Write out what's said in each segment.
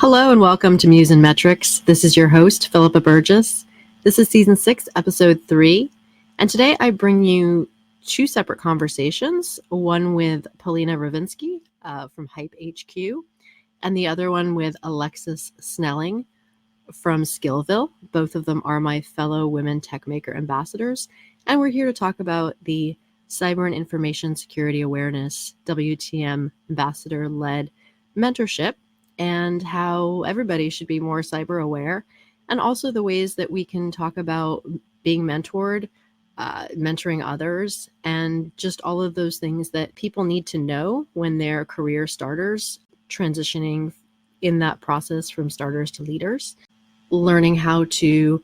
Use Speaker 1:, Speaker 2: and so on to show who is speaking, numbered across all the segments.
Speaker 1: Hello and welcome to Muse and Metrics. This is your host, Philippa Burgess. This is Season 6, Episode 3. And today I bring you two separate conversations, one with Polina Ruvinsky from HypeHQ, and the other one with Alexis Snelling from SkillVill. Both of them are my fellow Women Techmaker Ambassadors, and we're here to talk about the Cyber and Information Security Awareness WTM Ambassador-led Mentorship, and how everybody should be more cyber aware, and also the ways that we can talk about being mentored, mentoring others, and just all of those things that people need to know when they're career starters, transitioning in that process from starters to leaders, learning how to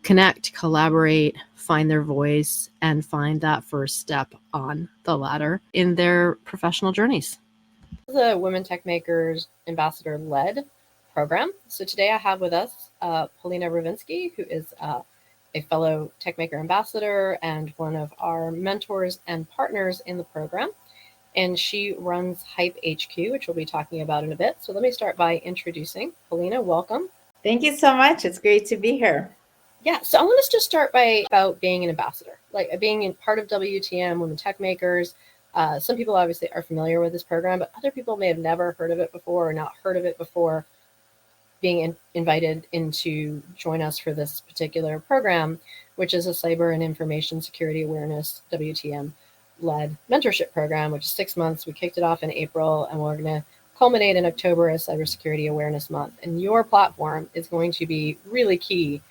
Speaker 1: connect, collaborate, find their voice, and find that first step on the ladder in their professional journeys. The Women Techmakers Ambassador-led Program. So today I have with us Polina Ruvinsky, who is a fellow Techmaker Ambassador and one of our mentors and partners in the program. And she runs HypeHQ, which we'll be talking about in a bit. So let me start by introducing Polina. Welcome.
Speaker 2: Thank you so much. It's great to be here.
Speaker 1: Yeah, so I want us to start about being an ambassador, like being in part of WTM, Women Techmakers. Some people obviously are familiar with this program, but other people may have never heard of it before or not heard of it before being invited in to join us for this particular program, which is a Cyber and Information Security Awareness WTM-led mentorship program, which is 6 months. We kicked it off in April, and we're going to culminate in October as Cybersecurity Awareness Month. And your platform is going to be really key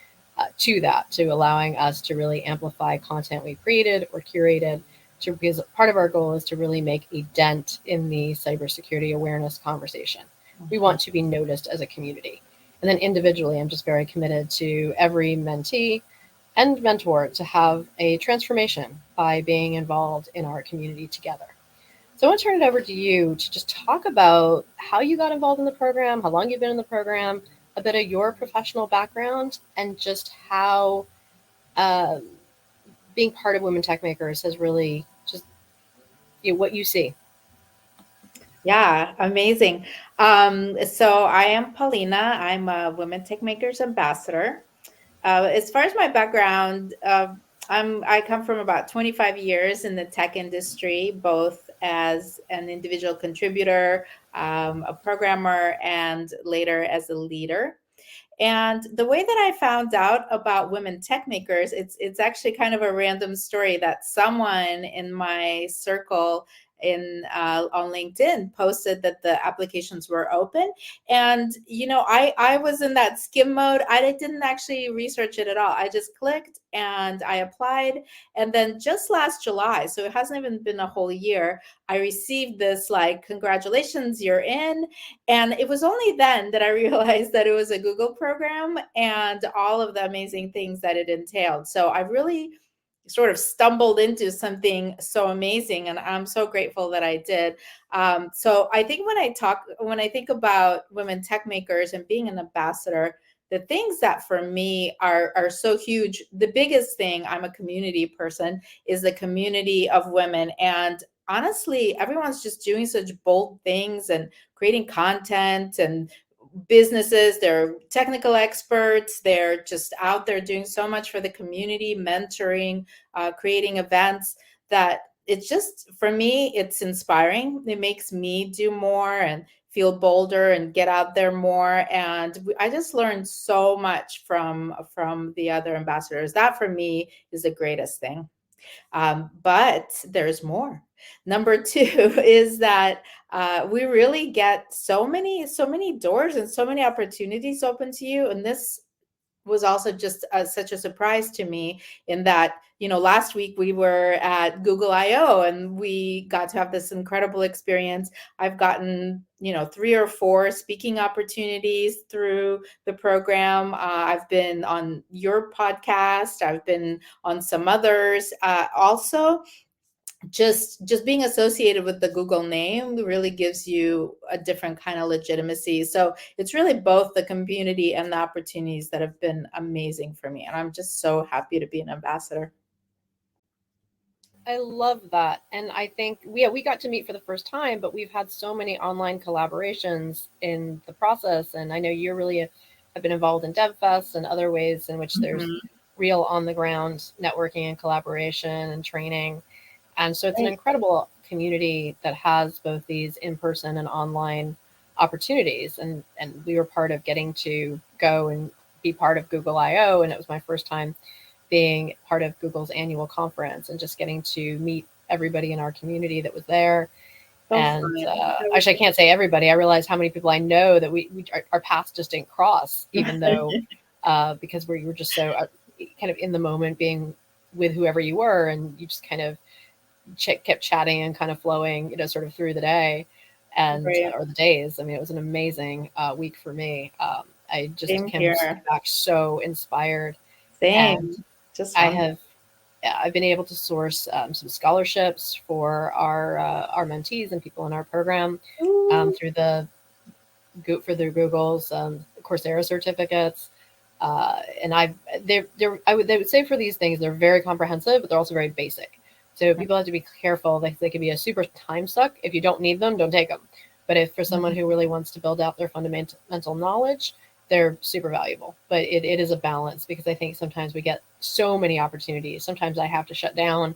Speaker 1: to that, to allowing us to really amplify content we've created or curated, because part of our goal is to really make a dent in the cybersecurity awareness conversation. We want to be noticed as a community. And then individually, I'm just very committed to every mentee and mentor to have a transformation by being involved in our community together. So I want to turn it over to you to just talk about how you got involved in the program, how long you've been in the program, a bit of your professional background, and just how being part of Women Techmakers has really just what you see.
Speaker 2: Yeah, amazing. So I am Polina. I'm a Women Techmakers Ambassador. As far as my background, I come from about 25 years in the tech industry, both as an individual contributor, a programmer, and later as a leader. And the way that I found out about Women Techmakers, it's actually kind of a random story that someone in my circle on LinkedIn posted that the applications were open. And, I was in that skim mode. I didn't actually research it at all. I just clicked and I applied. And then just last July, so it hasn't even been a whole year, I received this congratulations, you're in. And it was only then that I realized that it was a Google program and all of the amazing things that it entailed. So I really sort of stumbled into something so amazing, and I'm so grateful that I did. So I think when I think about Women Techmakers and being an ambassador, the things that for me are so huge, the biggest thing, I'm a community person, is the community of women. And honestly, everyone's just doing such bold things and creating content, and businesses, they're technical experts, they're just out there doing so much for the community, mentoring, creating events, that it's just, for me, it's inspiring. It makes me do more and feel bolder and get out there more. And I just learned so much from the other ambassadors. That for me is the greatest thing. But there's more. Number two is that we really get so many doors and so many opportunities open to you. And this was also just such a surprise to me, in that, last week we were at Google I/O and we got to have this incredible experience. I've gotten, 3 or 4 speaking opportunities through the program. I've been on your podcast. I've been on some others. Also, just being associated with the Google name really gives you a different kind of legitimacy. So it's really both the community and the opportunities that have been amazing for me. And I'm just so happy to be an ambassador.
Speaker 1: I love that. And I think we got to meet for the first time, but we've had so many online collaborations in the process. And I know you really have been involved in DevFest and other ways in which there's real on the ground networking and collaboration and training. And so it's an incredible community that has both these in-person and online opportunities. And we were part of getting to go and be part of Google I/O. And it was my first time being part of Google's annual conference and just getting to meet everybody in our community that was there. Actually, I can't say everybody. I realized how many people I know that our paths just didn't cross, even though because we were just so kind of in the moment, being with whoever you were, and you just kind of kept chatting and kind of flowing, sort of through the day and or the days. I mean, it was an amazing week for me. I just came back so inspired.
Speaker 2: And
Speaker 1: I've been able to source some scholarships for our mentees and people in our program through their Google's Coursera certificates. And they would say for these things, they're very comprehensive, but they're also very basic. So people have to be careful. They can be a super time suck. If you don't need them, don't take them. But if for someone who really wants to build out their fundamental knowledge, they're super valuable. But it is a balance, because I think sometimes we get so many opportunities. Sometimes I have to shut down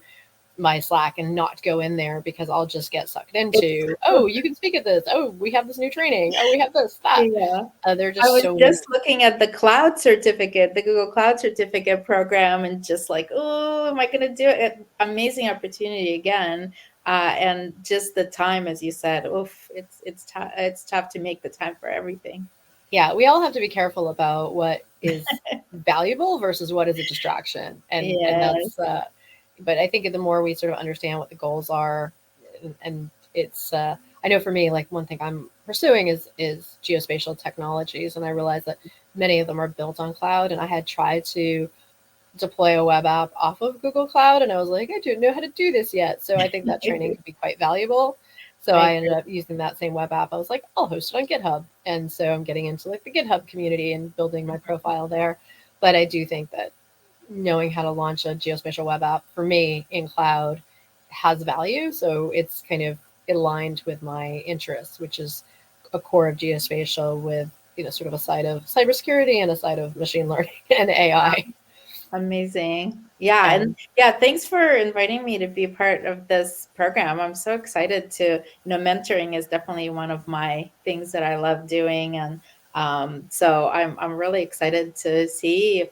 Speaker 1: my Slack and not go in there because I'll just get sucked into, oh, you can speak at this. Oh, we have this new training. Oh, we have this, that. They're just
Speaker 2: I was just looking at the cloud certificate, the Google Cloud Certificate program, and just like, oh, am I going to do it? Amazing opportunity again. And just the time, as you said, oof, it's tough to make the time for everything.
Speaker 1: Yeah, we all have to be careful about what is valuable versus what is a distraction. And that's, but I think the more we sort of understand what the goals are, and it's, I know for me, like one thing I'm pursuing is geospatial technologies. And I realize that many of them are built on cloud. And I had tried to deploy a web app off of Google Cloud, and I was like, I don't know how to do this yet. So I think that training could be quite valuable. So I ended up using that same web app. I was like, I'll host it on GitHub. And so I'm getting into like the GitHub community and building my profile there. But I do think that knowing how to launch a geospatial web app for me in cloud has value. So it's kind of aligned with my interests, which is a core of geospatial with, sort of a side of cybersecurity and a side of machine learning and AI.
Speaker 2: Amazing. And thanks for inviting me to be part of this program. I'm so excited to, mentoring is definitely one of my things that I love doing. And so I'm really excited to see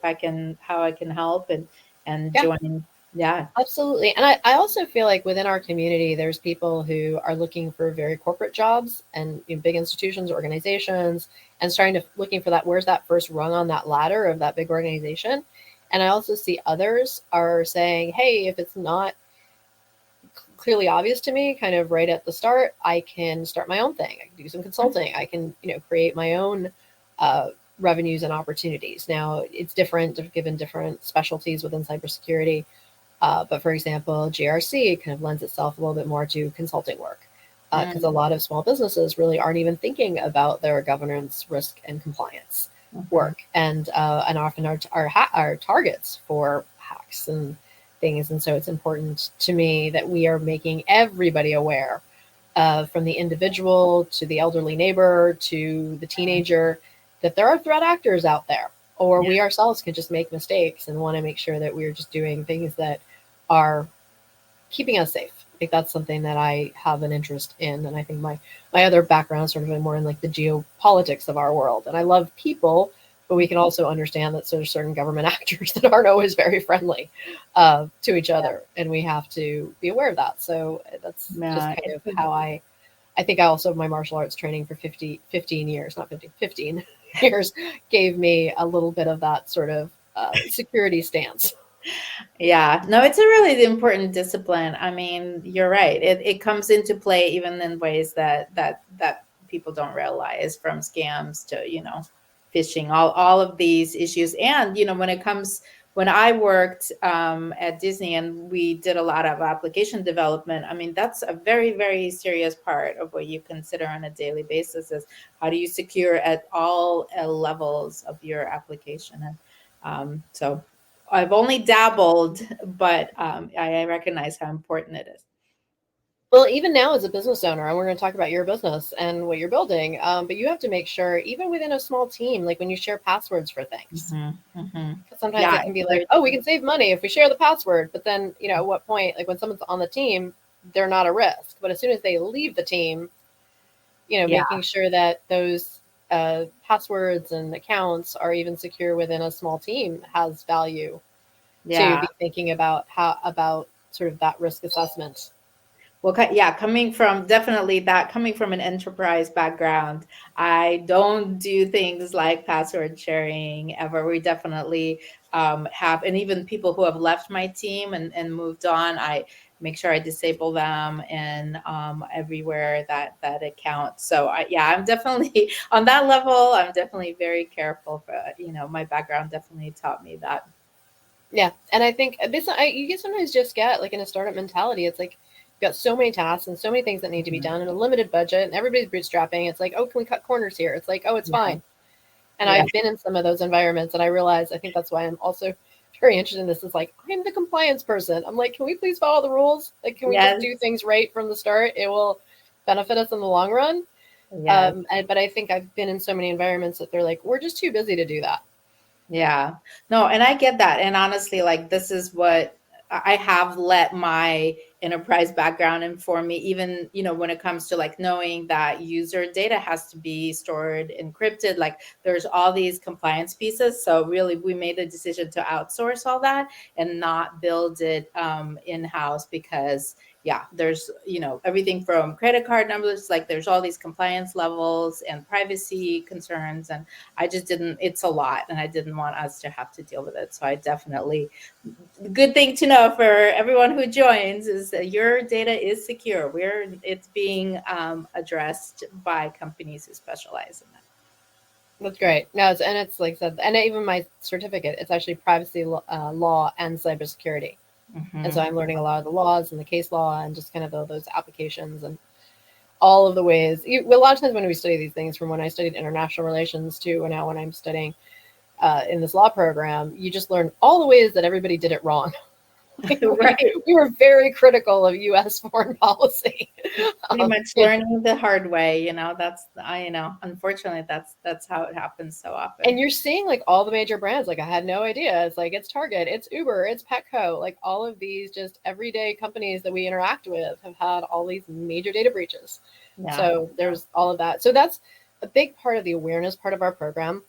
Speaker 2: how I can help and join. Yeah,
Speaker 1: absolutely. And I also feel like within our community, there's people who are looking for very corporate jobs and big institutions, organizations, and looking for that. Where's that first rung on that ladder of that big organization? And I also see others are saying, hey, if it's not clearly obvious to me kind of right at the start, I can start my own thing. I can do some consulting. I can, create my own revenues and opportunities. Now, it's different given different specialties within cybersecurity. But for example, GRC kind of lends itself a little bit more to consulting work, because a lot of small businesses really aren't even thinking about their governance, risk, and compliance work, and often are targets for hacks and things. And so it's important to me that we are making everybody aware, from the individual to the elderly neighbor to the teenager, that there are threat actors out there, or we ourselves can just make mistakes, and want to make sure that we're just doing things that are keeping us safe. I think that's something that I have an interest in. And I think my other background is sort of more in like the geopolitics of our world. And I love people, but we can also understand that there's certain government actors that aren't always very friendly to each other. And we have to be aware of that. So that's just kind of how I think I also, my martial arts training for 15 years, not 50, 15 years, gave me a little bit of that sort of security stance.
Speaker 2: No, it's a really important discipline. I mean, you're right. It comes into play even in ways that people don't realize, from scams to, phishing, all of these issues. And, when I worked at Disney and we did a lot of application development, I mean, that's a very, very serious part of what you consider on a daily basis, is how do you secure at all levels of your application. And so I've only dabbled, but I recognize how important it is.
Speaker 1: Well, even now as a business owner, and we're going to talk about your business and what you're building, but you have to make sure, even within a small team, like when you share passwords for things, because sometimes it can be like, oh, we can save money if we share the password. But then, at what point, like when someone's on the team, they're not a risk. But as soon as they leave the team, making sure that those passwords and accounts are even secure within a small team has value to be thinking about about sort of that risk assessment.
Speaker 2: Well, coming from an enterprise background, I don't do things like password sharing ever. We definitely have, and even people who have left my team and moved on, I make sure I disable them and everywhere that account. So I'm definitely on that level. I'm definitely very careful. But my background definitely taught me that.
Speaker 1: Yeah, and I think you sometimes just get like in a startup mentality. It's like you've got so many tasks and so many things that need to be done in a limited budget, and everybody's bootstrapping. It's like, oh, can we cut corners here? It's like, oh, it's fine. And I've been in some of those environments, and I realize I think that's why I'm also very interested in this. Is like, I'm the compliance person. I'm like, can we please follow the rules? Like, can we just do things right from the start? It will benefit us in the long run. But I think I've been in so many environments that they're like, we're just too busy to do that.
Speaker 2: Yeah, no, and I get that. And honestly, like this is what I have let my enterprise background inform me, even, when it comes to like knowing that user data has to be stored encrypted, like there's all these compliance pieces. So really we made a decision to outsource all that and not build it in-house because there's, everything from credit card numbers, like there's all these compliance levels and privacy concerns. And it's a lot and I didn't want us to have to deal with it. So I definitely, good thing to know for everyone who joins is that your data is secure. It's being addressed by companies who specialize in that.
Speaker 1: That's great. No, it's like I said, and even my certificate, it's actually privacy law and cybersecurity. And so I'm learning a lot of the laws and the case law and just kind of those applications and all of the ways. A lot of times when we study these things, from when I studied international relations to now when I'm studying in this law program, you just learn all the ways that everybody did it wrong. We were very critical of U.S. foreign policy.
Speaker 2: Pretty much learning the hard way, unfortunately that's how it happens so often.
Speaker 1: And you're seeing like all the major brands, like I had no idea. It's like, it's Target, it's Uber, it's Petco, like all of these just everyday companies that we interact with have had all these major data breaches. So there's all of that. So that's a big part of the awareness part of our program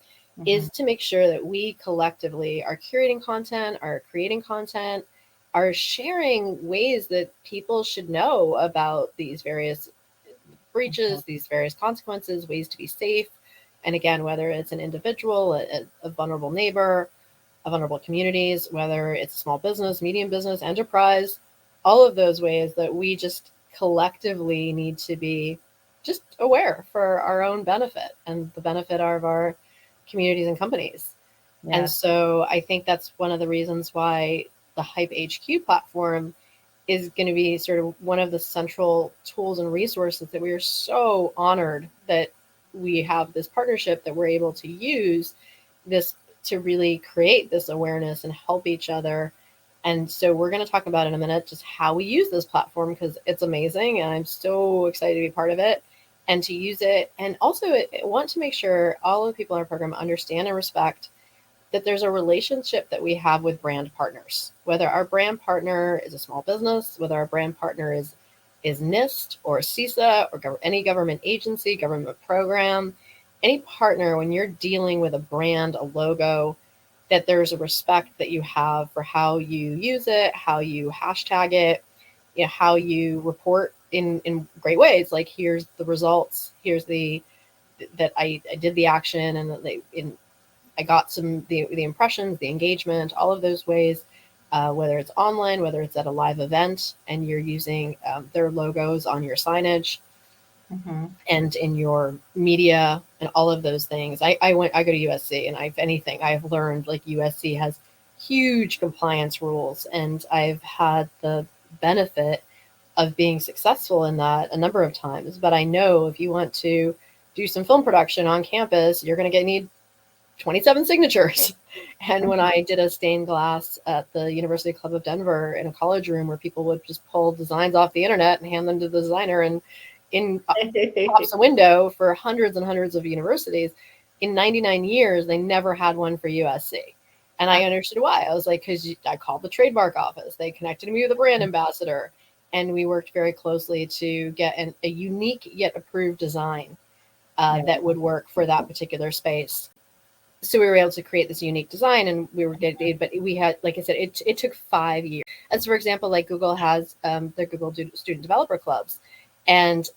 Speaker 1: is to make sure that we collectively are curating content, are creating content, are sharing ways that people should know about these various breaches, these various consequences, ways to be safe. And again, whether it's an individual, a vulnerable neighbor, a vulnerable communities, whether it's a small business, medium business, enterprise, all of those ways that we just collectively need to be just aware for our own benefit and the benefit of our communities and companies. And so I think that's one of the reasons why the HypeHQ platform is going to be sort of one of the central tools and resources that we are so honored that we have this partnership that we're able to use this to really create this awareness and help each other. And so we're going to talk about in a minute just how we use this platform, because it's amazing and I'm so excited to be part of it and to use it. And also I want to make sure all of the people in our program understand and respect that there's a relationship that we have with brand partners, whether our brand partner is a small business, whether our brand partner is NIST or CISA or any government agency, government program, any partner. When you're dealing with a brand, a logo, that there's a respect that you have for how you use it, how you hashtag it, how you report in great ways. Like, here's the results, here's that I did the action and I got the impressions, the engagement, all of those ways, whether it's online, whether it's at a live event and you're using their logos on your signage and in your media and all of those things. I go to USC, and I've learned like USC has huge compliance rules, and I've had the benefit of being successful in that a number of times. But I know if you want to do some film production on campus, you're going to need 27 signatures. And when I did a stained glass at the University Club of Denver in a college room where people would just pull designs off the internet and hand them to the designer, and in pops a window for hundreds and hundreds of universities, in 99 years, they never had one for USC. And I understood why. I was like, because I called the trademark office. They connected me with a brand ambassador. And we worked very closely to get a unique yet approved design that would work for that particular space. So we were able to create this unique design, and we were dedicated, but we had, like I said, it took 5 years. As for example, like Google has their Google Student Developer Clubs, and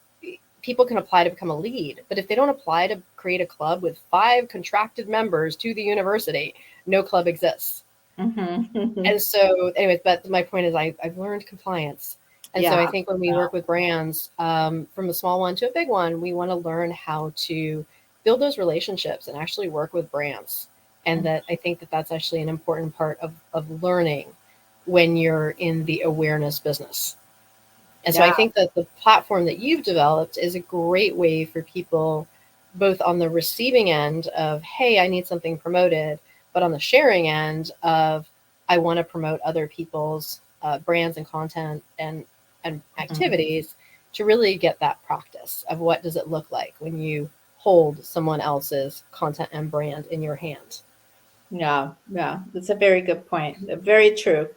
Speaker 1: people can apply to become a lead, but if they don't apply to create a club with 5 contracted members to the university, no club exists. And so anyways, but my point is I've learned compliance. And so I think when we work with brands, from a small one to a big one, we want to learn how to build those relationships and actually work with brands. And that I think that that's actually an important part of learning when you're in the awareness business. And so I think that the platform that you've developed is a great way for people, both on the receiving end of, hey, I need something promoted, but on the sharing end of, I want to promote other people's brands and content and activities to really get that practice of what does it look like when you hold someone else's content and brand in your hand.
Speaker 2: Yeah, that's a very good point. Very true.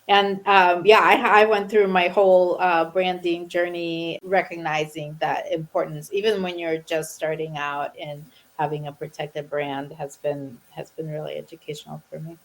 Speaker 2: And I went through my whole branding journey, recognizing that importance, even when you're just starting out, and having a protected brand has been really educational for me.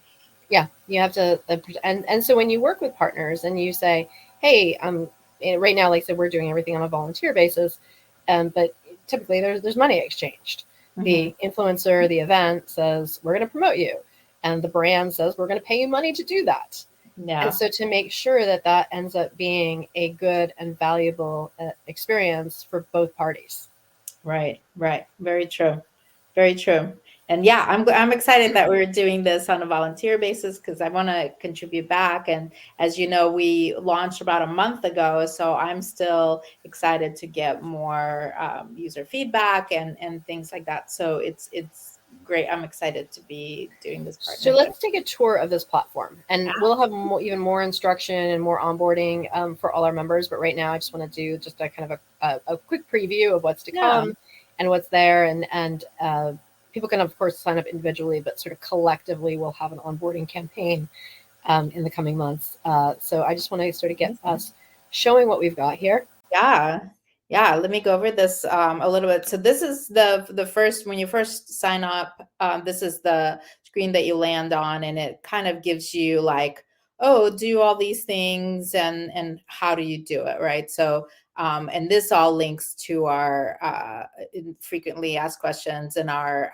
Speaker 1: Yeah, you have to, and so when you work with partners and you say, hey, right now, like I said, we're doing everything on a volunteer basis, but typically there's money exchanged. The influencer, the event says, we're going to promote you. And the brand says, we're going to pay you money to do that.
Speaker 2: Yeah.
Speaker 1: And so to make sure that ends up being a good and valuable experience for both parties.
Speaker 2: Right. Very true. Very true. And yeah, I'm excited that we're doing this on a volunteer basis, because I want to contribute back. And as you know, we launched about a month ago, so I'm still excited to get more user feedback and things like that. So it's great. I'm excited to be doing this partnership.
Speaker 1: So let's take a tour of this platform, and we'll have even more instruction and more onboarding for all our members. But right now, I just want to do just a kind of a quick preview of what's to come and what's there, and people can, of course, sign up individually, but sort of collectively, we'll have an onboarding campaign in the coming months. So I just want to sort of get us showing what we've got here.
Speaker 2: Yeah, let me go over this a little bit. So this is the first, when you first sign up, this is the screen that you land on, and it kind of gives you like, oh, do all these things, and how do you do it, right? So and this all links to our frequently asked questions and our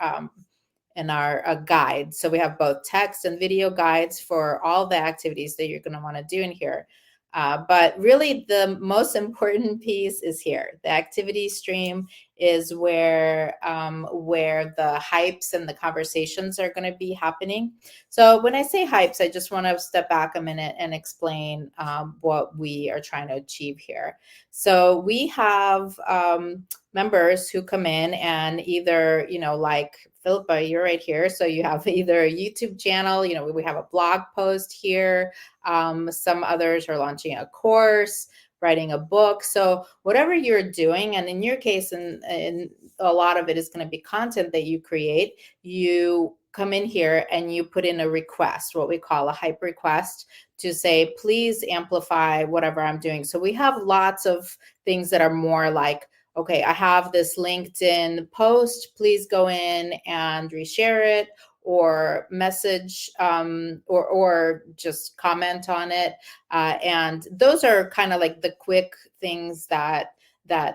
Speaker 2: guides. So we have both text and video guides for all the activities that you're going to want to do in here. But really, the most important piece is here. The activity stream is where the hypes and the conversations are going to be happening. So when I say hypes, I just want to step back a minute and explain what we are trying to achieve here. So we have members who come in and either, like Philippa, you're right here. So you have either a YouTube channel, we have a blog post here. Some others are launching a course, writing a book. So whatever you're doing, and in your case, and a lot of it is going to be content that you create, you come in here and you put in a request, what we call a hype request, to say, please amplify whatever I'm doing. So we have lots of things that are more like, okay, I have this LinkedIn post, please go in and reshare it, or message, or just comment on it. And those are kind of like the quick things that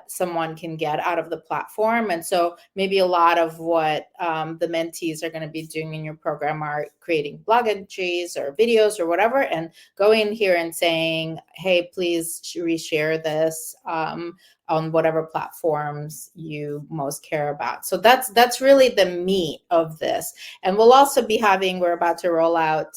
Speaker 2: someone can get out of the platform. And so maybe a lot of what the mentees are going to be doing in your program are creating blog entries or videos or whatever, and going here and saying, hey, please reshare this on whatever platforms you most care about. So that's really the meat of this. And we'll also be we're about to roll out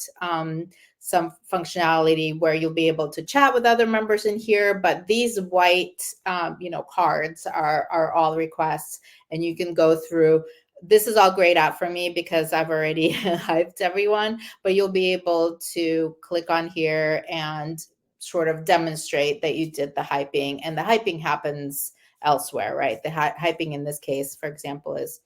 Speaker 2: some functionality where you'll be able to chat with other members in here, but these white cards are all requests, and you can go through this is all grayed out for me because I've already hyped everyone, but you'll be able to click on here and sort of demonstrate that you did the hyping, and the hyping happens elsewhere, right? The hyping in this case, for example, is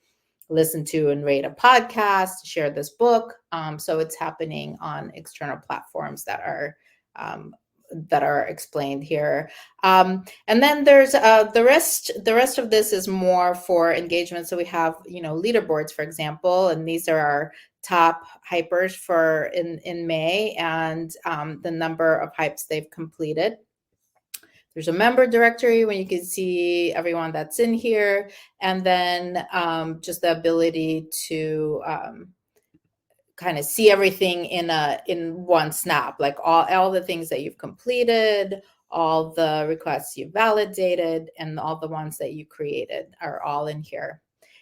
Speaker 2: listen to and rate a podcast, share this book. So it's happening on external platforms that are explained here. And then there's the rest of this is more for engagement. So we have, leaderboards, for example, and these are our top hypers for in May, and the number of hypes they've completed. There's a member directory where you can see everyone that's in here, and then just the ability to kind of see everything in one snap, like all the things that you've completed, all the requests you validated, and all the ones that you created are all in here.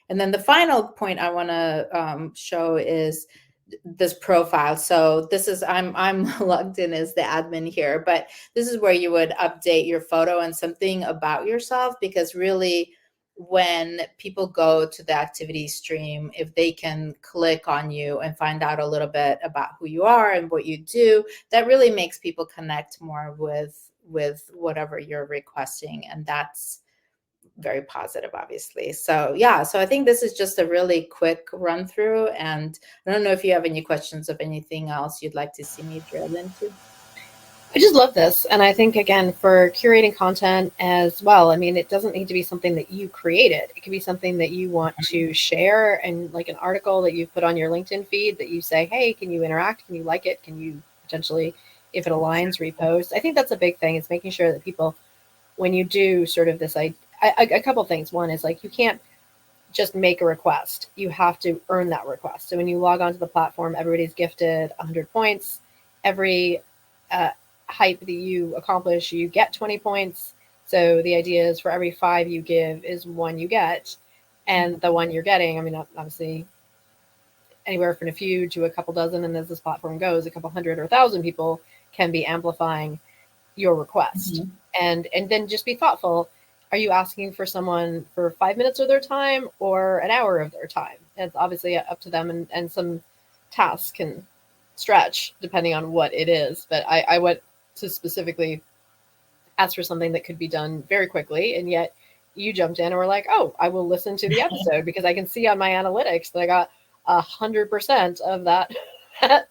Speaker 2: And then the final point I want to show is this profile. So this is, I'm logged in as the admin here, but this is where you would update your photo and something about yourself, because really when people go to the activity stream, if they can click on you and find out a little bit about who you are and what you do, that really makes people connect more with whatever you're requesting. And that's very positive, obviously. So yeah, so I think this is just a really quick run through, and I don't know if you have any questions of anything else you'd like to see me drill into.
Speaker 1: I just love this. And I think, again, for curating content as well, I mean, it doesn't need to be something that you created. It could be something that you want to share, and like an article that you put on your LinkedIn feed that you say, hey, can you interact? Can you like it? Can you potentially, if it aligns, repost? I think that's a big thing. It's making sure that people, when you do sort of this, a couple of things. One is, like, you can't just make a request. You have to earn that request. So when you log onto the platform, everybody's gifted 100 points. Every hype that you accomplish, you get 20 points. So the idea is, for every 5 you give is 1 you get. And the one you're getting, I mean, obviously anywhere from a few to a couple dozen, and as this platform goes, a couple hundred or 1,000 people can be amplifying your request. Mm-hmm. And then just be thoughtful. Are you asking for someone for 5 minutes of their time or an hour of their time? It's obviously up to them, and some tasks can stretch depending on what it is. But I went to specifically ask for something that could be done very quickly, and yet you jumped in and were like, oh, I will listen to the episode because I can see on my analytics that I got 100% of that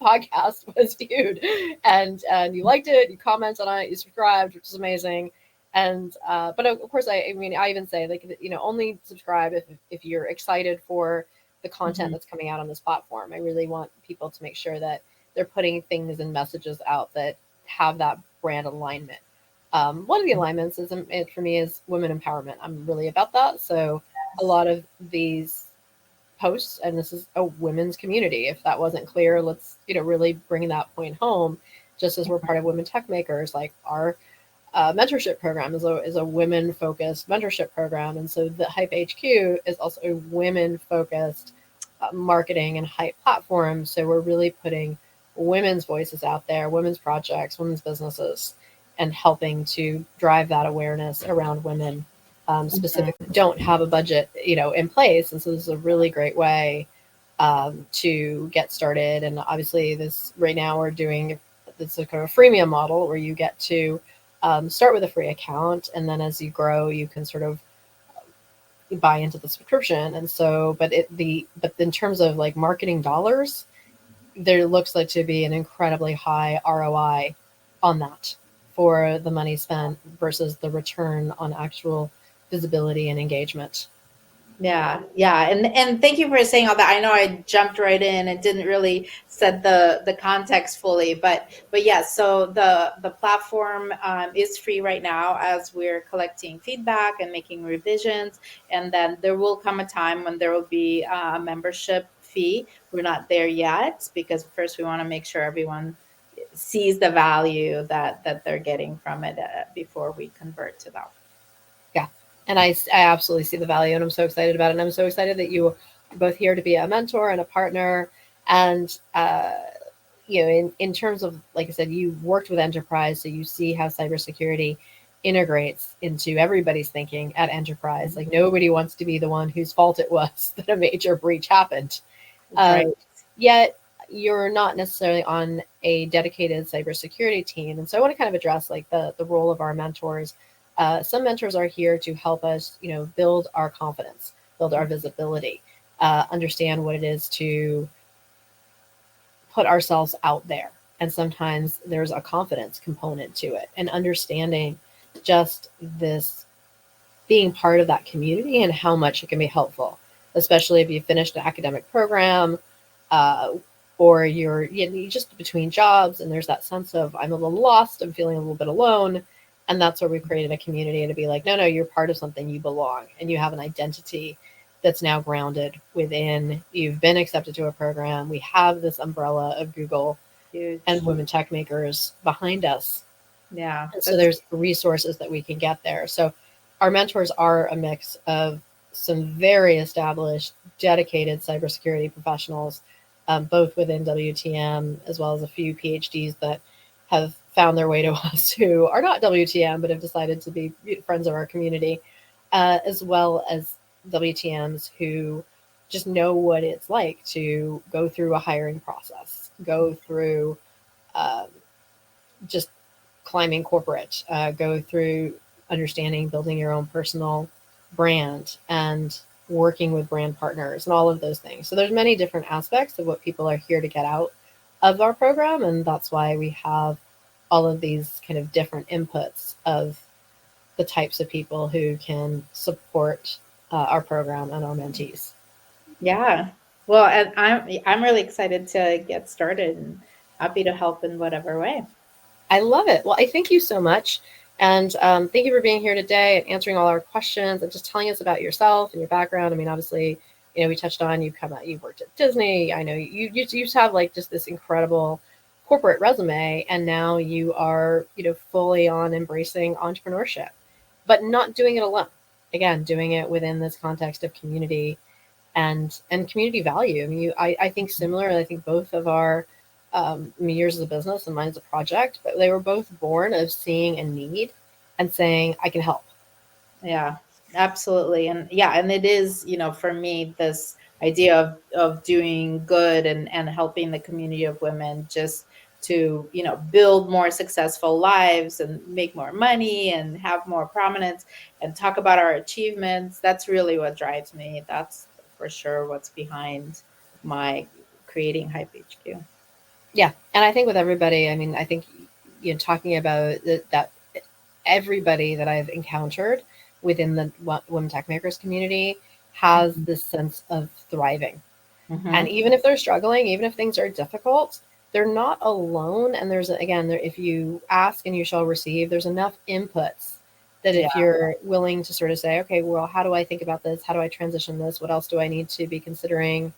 Speaker 1: podcast was viewed, and you liked it, you commented on it, you subscribed, which is amazing. And but of course, I mean, I even say, like, only subscribe if you're excited for the content mm-hmm. that's coming out on this platform. I really want people to make sure that they're putting things and messages out that have that brand alignment. One of the alignments is, for me, is women empowerment. I'm really about that. So a lot of these posts, and this is a women's community. If that wasn't clear, let's really bring that point home. Just as we're part of Women Techmakers, like our mentorship program is a women-focused mentorship program, and so the HypeHQ is also a women-focused marketing and hype platform. So we're really putting women's voices out there, women's projects, women's businesses, and helping to drive that awareness around women specifically don't have a budget, in place. And so this is a really great way to get started. And obviously this right now we're doing this kind of a freemium model where you get to start with a free account, and then as you grow, you can sort of buy into the subscription. And so, but in terms of like marketing dollars, there looks like to be an incredibly high ROI on that for the money spent versus the return on actual visibility and engagement.
Speaker 2: Yeah. And thank you for saying all that. I know I jumped right in and didn't really set the context fully, but yes, so the platform is free right now as we're collecting feedback and making revisions. And then there will come a time when there will be a membership fee. We're not there yet, because first we want to make sure everyone sees the value that they're getting from it before we convert to that.
Speaker 1: Yeah. And I absolutely see the value, and I'm so excited about it. And I'm so excited that you are both here to be a mentor and a partner. And, in terms of, like I said, you worked with enterprise, so you see how cybersecurity integrates into everybody's thinking at enterprise. Like nobody wants to be the one whose fault it was that a major breach happened.
Speaker 2: Right.
Speaker 1: Yet you're not necessarily on a dedicated cybersecurity team. And so I want to kind of address like the role of our mentors. Some mentors are here to help us, build our confidence, build our visibility, understand what it is to put ourselves out there. And sometimes there's a confidence component to it, and understanding just this being part of that community and how much it can be helpful, especially if you finished an academic program, or you're just between jobs and there's that sense of I'm a little lost, I'm feeling a little bit alone. And that's where we created a community to be like, no, you're part of something, you belong, and you have an identity that's now grounded within, you've been accepted to a program. We have this umbrella of Google
Speaker 2: Huge.
Speaker 1: and Women Techmakers behind us.
Speaker 2: Yeah.
Speaker 1: And so there's resources that we can get there. So our mentors are a mix of some very established, dedicated cybersecurity professionals, both within WTM, as well as a few PhDs that have found their way to us who are not WTM, but have decided to be friends of our community, as well as WTMs who just know what it's like to go through a hiring process, go through just climbing corporate, go through understanding building your own personal brand and working with brand partners and all of those things. So there's many different aspects of what people are here to get out of our program. And that's why we have all of these kind of different inputs of the types of people who can support our program and our mentees.
Speaker 2: Yeah. Well, and I'm really excited to get started and happy to help in whatever way.
Speaker 1: I love it. Well, I thank you so much. And thank you for being here today and answering all our questions and just telling us about yourself and your background. I mean, obviously, we touched on you've worked at Disney. I know you just have like just this incredible corporate resume, and now you are, fully on embracing entrepreneurship, but not doing it alone. Again, doing it within this context of community and community value. I mean, I think similar. I think both of our yours is a business and mine is a project, but they were both born of seeing a need and saying, I can help.
Speaker 2: Yeah, absolutely. And and it is, for me, this idea of doing good and helping the community of women just to, build more successful lives and make more money and have more prominence and talk about our achievements. That's really what drives me. That's for sure what's behind my creating HypeHQ.
Speaker 1: Yeah. And I think with everybody, I mean, I think, talking about that everybody that I've encountered within the Women Techmakers community has this sense of thriving.
Speaker 2: Mm-hmm.
Speaker 1: And even if they're struggling, even if things are difficult, they're not alone. And there's, again, if you ask and you shall receive, there's enough inputs that if you're willing to sort of say, okay, well, how do I think about this? How do I transition this? What else do I need to be considering?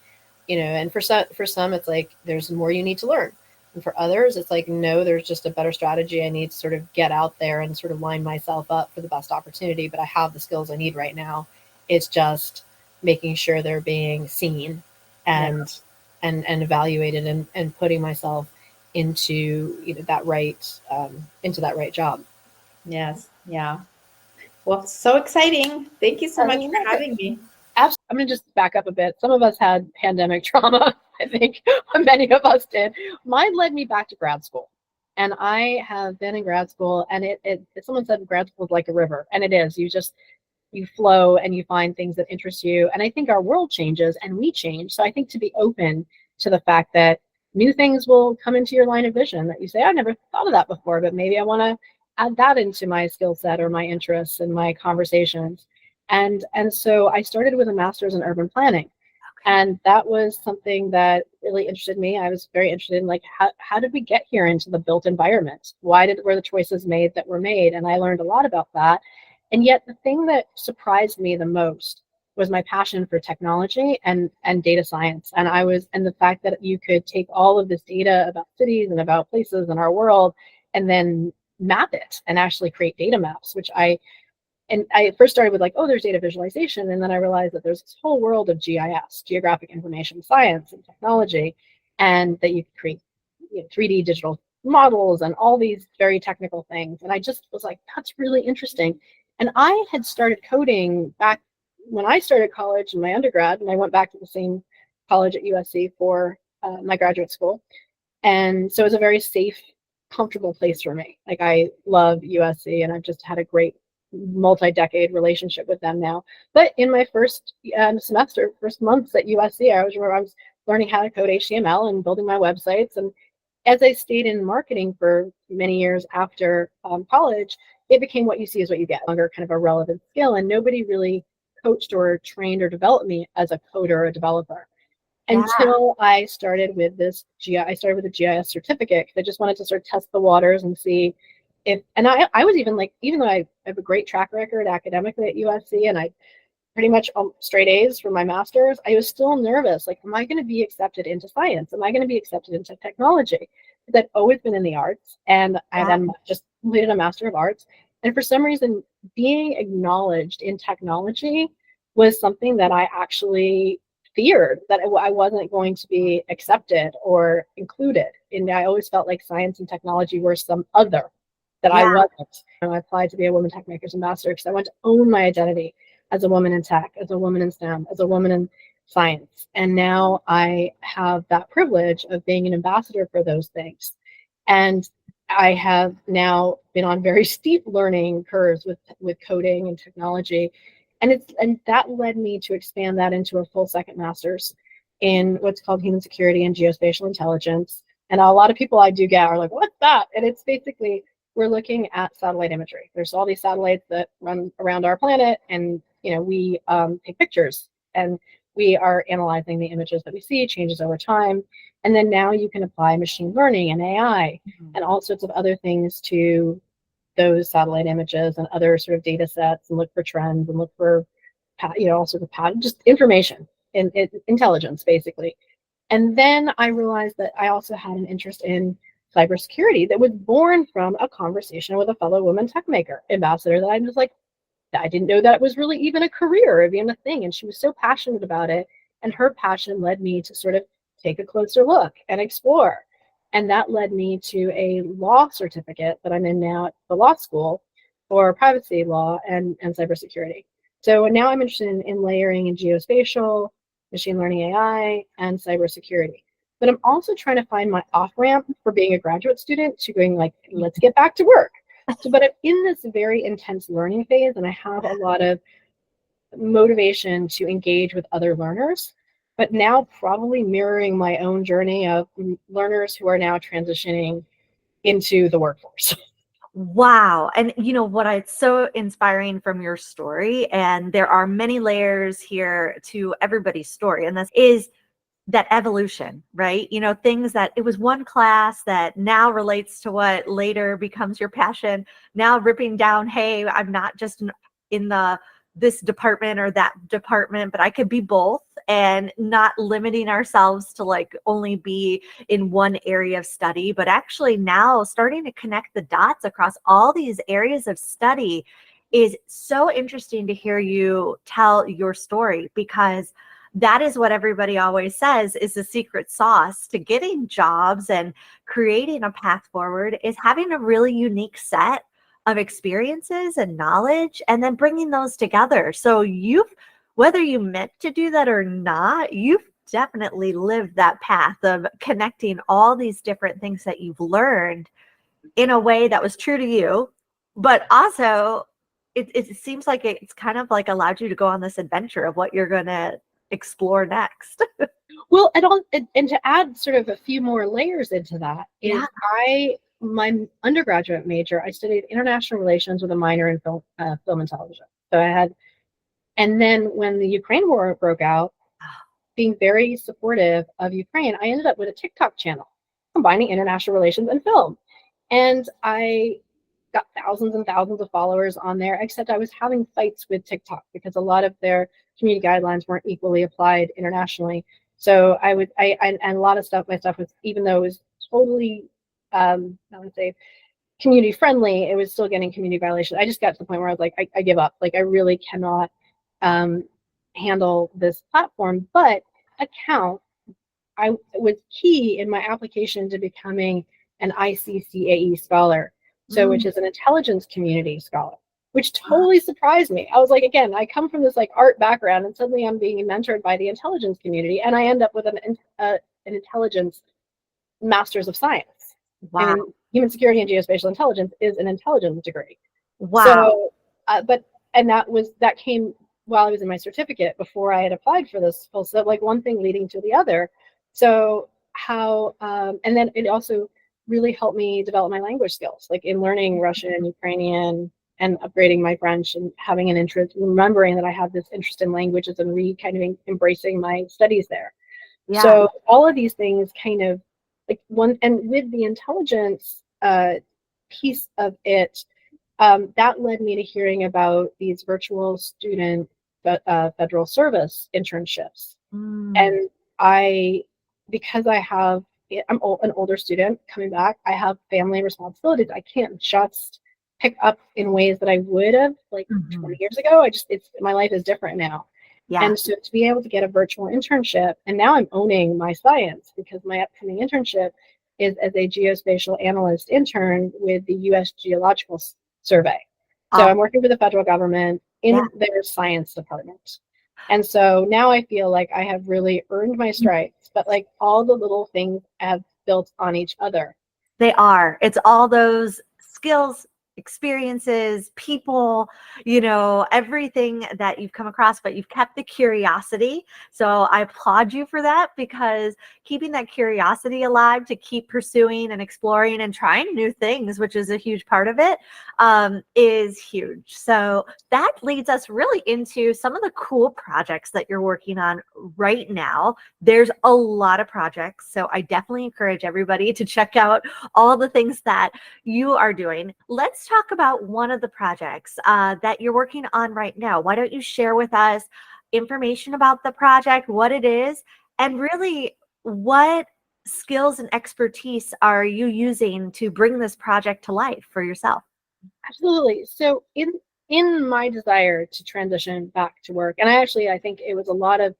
Speaker 1: And for some, it's like, there's more you need to learn. And for others, it's like, no, there's just a better strategy. I need to sort of get out there and sort of line myself up for the best opportunity, but I have the skills I need right now. It's just making sure they're being seen and evaluated and putting myself into that right job.
Speaker 2: Yes. Yeah. Well, so exciting. Thank you so much for having me.
Speaker 1: Absolutely. I'm going to just back up a bit. Some of us had pandemic trauma. I think many of us did. Mine led me back to grad school. And I have been in grad school, and someone said grad school is like a river, and it is. You flow and you find things that interest you. And I think our world changes and we change. So I think to be open to the fact that new things will come into your line of vision that you say, I never thought of that before, but maybe I want to add that into my skill set or my interests and my conversations. And so I started with a master's in urban planning. And that was something that really interested me. I was very interested in like, how did we get here into the built environment? Were the choices made that were made? And I learned a lot about that. And yet the thing that surprised me the most was my passion for technology and data science. And the fact that you could take all of this data about cities and about places in our world and then map it and actually create data maps, which I first started with like, oh, there's data visualization. And then I realized that there's this whole world of GIS, geographic information science and technology, and that you could create 3D digital
Speaker 3: models and all these very technical things. And I just was like, that's really interesting. And I had started coding back when I started college in my undergrad, and I went back to the same college at USC for my graduate school. And so it was a very safe, comfortable place for me. Like, I love USC, and I've just had a great multi-decade relationship with them now. But in my first semester, first months at USC, I was learning how to code HTML and building my websites. And as I stayed in marketing for many years after college, it became what you see is what you get, longer kind of a relevant skill. And nobody really coached or trained or developed me as a coder or a developer until I started with this I started with a GIS certificate, because I just wanted to sort of test the waters and see if, and I was even like, even though I have a great track record academically at USC, and I pretty much straight A's for my master's, I was still nervous. Like, am I going to be accepted into science? Am I going to be accepted into technology? Because I'd always been in the arts, and I then just completed a Master of Arts. And for some reason, being acknowledged in technology was something that I actually feared, that I wasn't going to be accepted or included. And I always felt like science and technology were some other that I wasn't. And I applied to be a Women Techmakers Ambassador because I want to own my identity as a woman in tech, as a woman in STEM, as a woman in science. And now I have that privilege of being an ambassador for those things. And I have now been on very steep learning curves with coding and technology. And that led me to expand that into a full second master's in what's called human security and geospatial intelligence. And a lot of people I do get are like, what's that? And it's basically, we're looking at satellite imagery. There's all these satellites that run around our planet, and we take pictures, and we are analyzing the images that we see, changes over time. And then now you can apply machine learning and AI and all sorts of other things to those satellite images and other sort of data sets, and look for trends and look for all sorts of patterns, just information and intelligence, basically. And then I realized that I also had an interest in cybersecurity that was born from a conversation with a fellow woman tech maker ambassador that I was like, I didn't know that it was really even a career or even a thing. And she was so passionate about it. And her passion led me to sort of take a closer look and explore. And that led me to a law certificate that I'm in now at the law school for privacy law and cybersecurity. So now I'm interested in layering in geospatial, machine learning, AI, and cybersecurity. But I'm also trying to find my off-ramp for being a graduate student to going like, let's get back to work. But I'm in this very intense learning phase, and I have a lot of motivation to engage with other learners, but now probably mirroring my own journey of learners who are now transitioning into the workforce.
Speaker 4: Wow. And what it's so inspiring from your story, and there are many layers here to everybody's story, and this is that evolution, right? Things that it was one class that now relates to what later becomes your passion. Now ripping down, hey, I'm not just in this department or that department, but I could be both, and not limiting ourselves to like only be in one area of study, but actually now starting to connect the dots across all these areas of study is so interesting to hear you tell your story, because that is what everybody always says is the secret sauce to getting jobs and creating a path forward, is having a really unique set of experiences and knowledge, and then bringing those together. So whether you meant to do that or not, you've definitely lived that path of connecting all these different things that you've learned in a way that was true to you, but also it seems like it's kind of like allowed you to go on this adventure of what you're going to explore next.
Speaker 3: Well, and to add sort of a few more layers into that is my undergraduate major, I studied international relations with a minor in film and television. So and then when the Ukraine war broke out, being very supportive of Ukraine, I ended up with a TikTok channel combining international relations and film. And I got thousands and thousands of followers on there, except I was having fights with TikTok because a lot of their community guidelines weren't equally applied internationally. So and a lot of stuff, my stuff was, even though it was totally, I would say, community friendly, it was still getting community violations. I just got to the point where I was like, I give up. Like, I really cannot handle this platform. But account, I was key in my application to becoming an ICCAE scholar, which is an intelligence community scholar, which totally surprised me. I was like, again, I come from this like art background, and suddenly I'm being mentored by the intelligence community, and I end up with an intelligence master's of science.
Speaker 4: Wow.
Speaker 3: I mean, human security and geospatial intelligence is an intelligence degree.
Speaker 4: Wow.
Speaker 3: So, that came while I was in my certificate, before I had applied for this full, so like one thing leading to the other. So and then it also really helped me develop my language skills, like in learning Russian and Ukrainian and upgrading my French, and having an interest, remembering that I have this interest in languages, and kind of embracing my studies there. Yeah. So all of these things kind of like and with the intelligence piece of it, that led me to hearing about these virtual student federal service internships. And because I'm an older student coming back, I have family responsibilities. I can't just pick up in ways that I would have like 20 years ago. My life is different now. Yeah. And so to be able to get a virtual internship, and now I'm owning my science, because my upcoming internship is as a geospatial analyst intern with the U.S. Geological Survey. So I'm working for the federal government in their science department. And so now I feel like I have really earned my stripes, but like all the little things have built on each other.
Speaker 4: They are. It's all those skills, experiences, people, everything that you've come across, but you've kept the curiosity. So I applaud you for that, because keeping that curiosity alive to keep pursuing and exploring and trying new things, which is a huge part of it, is huge. So that leads us really into some of the cool projects that you're working on right now. There's a lot of projects, so I definitely encourage everybody to check out all the things that you are doing. Let's talk about one of the projects that you're working on right now. Why don't you share with us information about the project, what it is, and really what skills and expertise are you using to bring this project to life for yourself?
Speaker 3: Absolutely. So in my desire to transition back to work, and I think it was a lot of